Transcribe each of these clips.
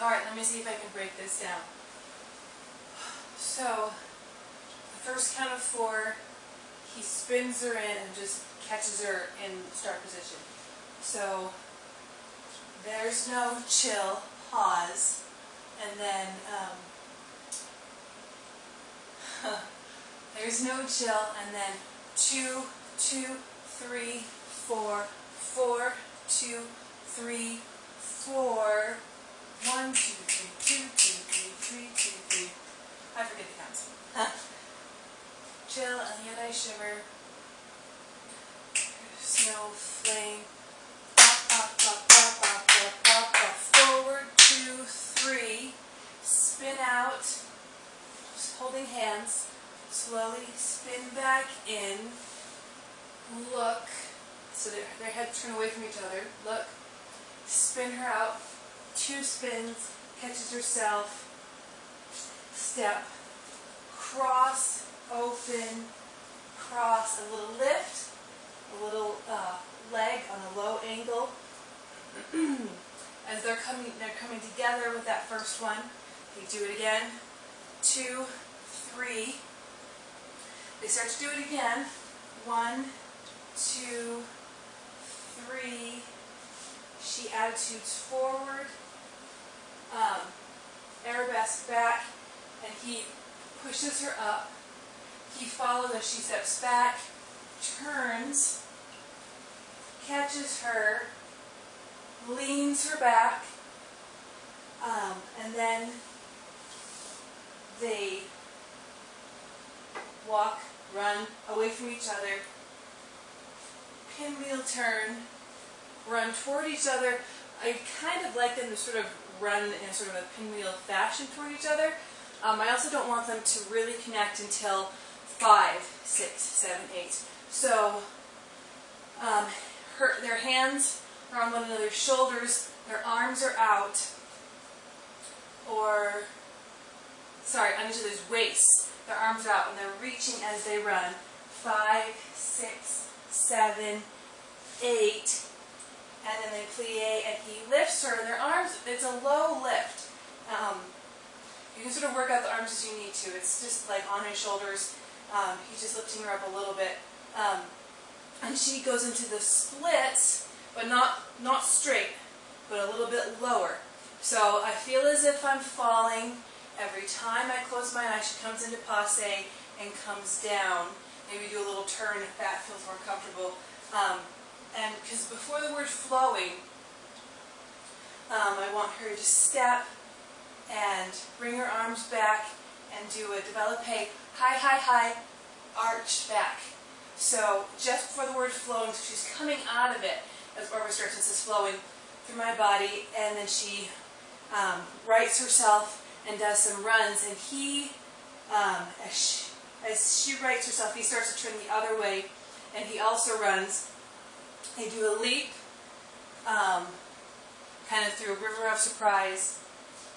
Alright, let me see if I can break this down. So, the first count of 4, he spins her in and just catches her in start position. So, there's no chill, pause, and then, there's no chill, and then 2, 2, 3, 4, 4, 2, 3, 4, 1, 2, 3, 2, 2, 3, 3, 2, 3. I forget the counts. Chill, and yet I shiver. Snow flame. Up, up, up, up, up, up, up. Forward, 2, 3. Spin out. Just holding hands. Slowly spin back in. Look. So their heads turn away from each other. Look. Spin her out. 2 spins. Catches herself. Step. Cross. Open. Cross. A little lift. A little leg on a low angle. As they're coming together with that first one. They do it again. 2, 3. They start to do it again. 1, 2, 3. She attitudes forward. Arabesque back, and he pushes her up. He follows as she steps back, turns, catches her, leans her back, and then they walk, run away from each other, pinwheel turn, run toward each other. I kind of like them to sort of run in sort of a pinwheel fashion toward each other. I also don't want them to really connect until 5, 6, 7, 8. So their hands are on one another's shoulders, their arms are out, or, sorry, on each other's waists. Their arms are out and they're reaching as they run. 5, 6, 7, 8. And then they plie, and he lifts her, and their arms, it's a low lift. You can sort of work out the arms as you need to. It's just like on his shoulders. He's just lifting her up a little bit. And she goes into the splits, but not straight, but a little bit lower. So I feel as if I'm falling. Every time I close my eyes, she comes into passe and comes down. Maybe do a little turn if that feels more comfortable. And because before the word flowing, I want her to step and bring her arms back and develop a high, high, high, arch back. So just before the word flowing, so she's coming out of it, as Barbara Sturgeon says, flowing through my body, and then she rights herself and does some runs, and he, as she rights herself, he starts to turn the other way, and he also runs. They do a leap, kind of through a river of surprise,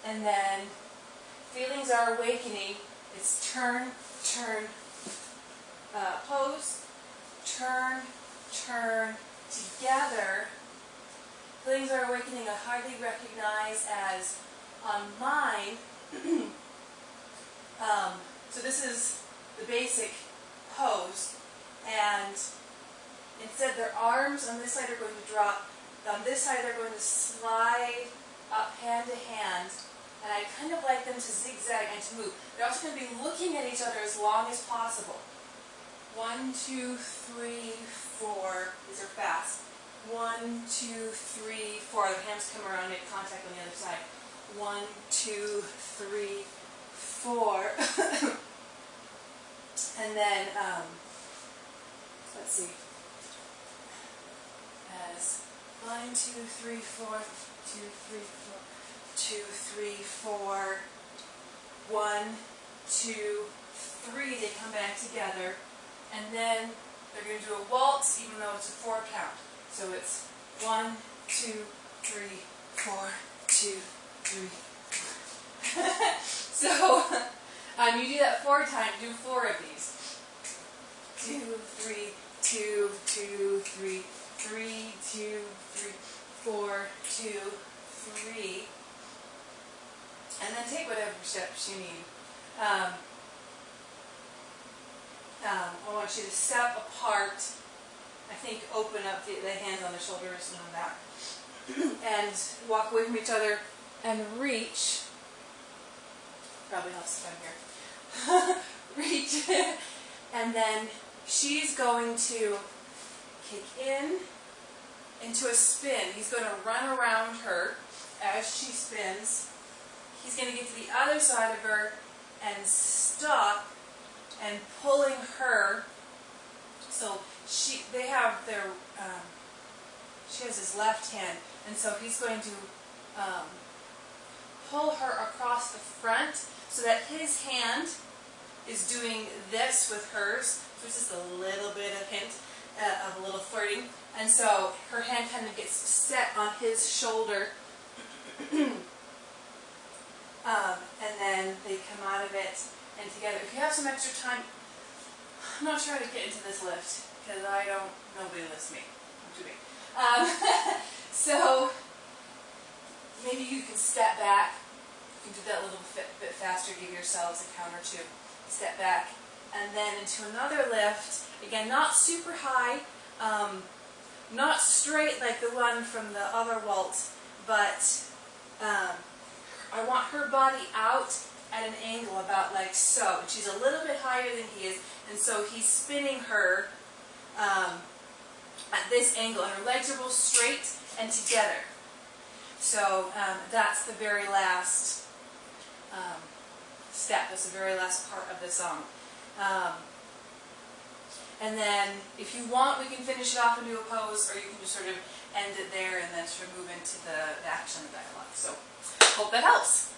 and then feelings are awakening. It's turn, turn, pose, turn, turn, together. Feelings are awakening I hardly recognize as on mine. So this is the basic pose, and instead their arms on this side are going to drop, on this side they're going to slide up hand to hand, and I kind of like them to zigzag and to move. They're also going to be looking at each other as long as possible. 1, 2, 3, 4, these are fast. 1, 2, 3, 4, their hands come around and make contact on the other side. 1, 2, 3, 4. And then, let's see. As 1, 2, 3, 4, 2, 3, 4, 2, 3, 4, 1, 2, 3, they come back together, and then they're going to do a waltz even though it's a 4 count. So it's 1, 2, 3, 4, 2, 3. So you do that 4 times, do 4 of these. 2, 3, 2, 2, 3, 3, 2, 3, 4, 2, 3. 1, And then take whatever steps you need. I want you to step apart. I think open up the hands on the shoulders and all that. And walk away from each other and reach. Probably helps if I'm here. Reach. And then she's going to kick into a spin. He's going to run around her as she spins. He's going to get to the other side of her and stop and pulling her. So they have their, she has his left hand, and so he's going to pull her across the front so that his hand is doing this with hers. So it's just a little bit of hint of a little flirting. And so her hand kind of gets set on his shoulder. And then they come out of it and together. If you have some extra time, I'm not sure how to get into this lift because nobody lifts me. I'm too big. So maybe you can step back. You can do that a little bit faster. Give yourselves a count or two. Step back. And then into another lift. Again, not super high. Not straight like the one from the other waltz, but I want her body out at an angle about like so. And she's a little bit higher than he is, and so he's spinning her at this angle, and her legs are both straight and together. So that's the very last step. That's the very last part of the song. And then, if you want, we can finish it off and do a pose, or you can just sort of end it there and then sort of move into the action of the dialogue. So, hope that helps.